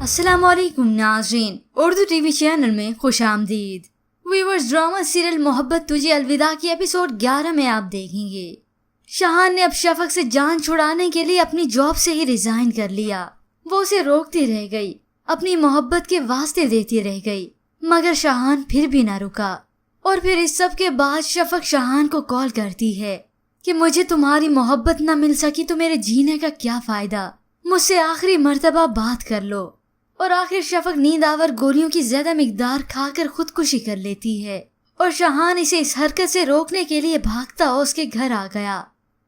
अस्सलाम वालेकुम नाज़रीन, उर्दू टीवी चैनल में खुश आमदीद। व्यूअर्स, ड्रामा सीरियल मोहब्बत तुझे अलविदा की एपिसोड 11 में आप देखेंगे। शाहान ने अब शफक से जान छुड़ाने के लिए अपनी जॉब से ही रिजाइन कर लिया। वो उसे रोकती रह गई, अपनी मोहब्बत के वास्ते देती रह गई, मगर शाहान फिर भी न रुका। और फिर इस सब के बाद शफक शाहान को कॉल करती है कि मुझे तुम्हारी मोहब्बत न मिल सकी तो मेरे जीने का क्या फायदा, मुझसे आखिरी मर्तबा बात कर लो। और आखिर शफक नींद आवर गोलियों की ज्यादा मिकदार खाकर खुदकुशी कर लेती है और शाहान इसे इस हरकत से रोकने के लिए भागता उसके घर आ गया।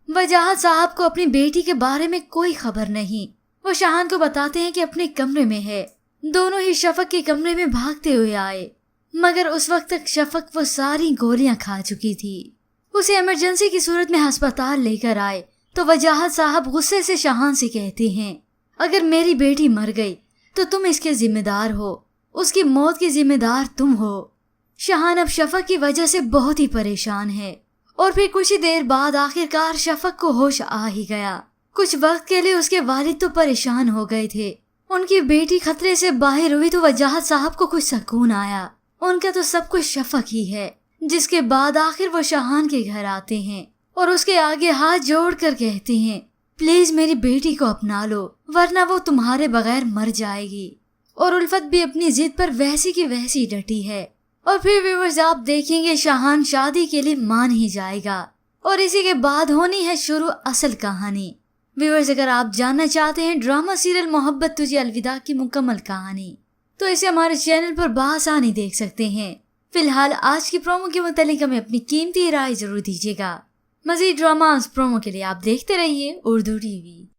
वजाहत साहब को अपनी बेटी के बारे में कोई खबर नहीं। वो शाहान को बताते हैं कि अपने कमरे में है। दोनों ही शफक के कमरे में भागते हुए आए, मगर उस वक्त तक शफक वो सारी गोलियां खा चुकी थी। उसे इमरजेंसी की सूरत में अस्पताल लेकर आए तो वजाहत साहब गुस्से से शाहान से कहते हैं, अगर मेरी बेटी मर गई तो तुम इसके जिम्मेदार हो, उसकी मौत की जिम्मेदार तुम हो। शाहान अब शफक की वजह से बहुत ही परेशान है। और फिर कुछ ही देर बाद आखिरकार शफक को होश आ ही गया। कुछ वक्त के लिए उसके वालिद तो परेशान हो गए थे। उनकी बेटी खतरे से बाहर हुई तो वजाहत साहब को कुछ सुकून आया। उनका तो सब कुछ शफक ही है। जिसके बाद आखिर वो शाहान के घर आते हैं और उसके आगे हाथ जोड़कर कहते हैं, प्लीज मेरी बेटी को अपना लो, वरना वो तुम्हारे बगैर मर जाएगी। और उल्फत भी अपनी जिद पर वैसी की वैसी डटी है। और फिर व्यूअर्स, आप देखेंगे शाहान शादी के लिए मान ही जाएगा और इसी के बाद होनी है शुरू असल कहानी। व्यूअर्स, अगर आप जानना चाहते हैं ड्रामा सीरियल मोहब्बत तुझे अलविदा की मुकम्मल कहानी तो इसे हमारे चैनल पर बआसानी देख सकते हैं। फिलहाल आज की प्रोमो के मुतालिक हमें अपनी कीमती राय जरूर दीजिएगा। मजीद ड्रामास प्रोमो के लिए आप देखते रहिए उर्दू टीवी।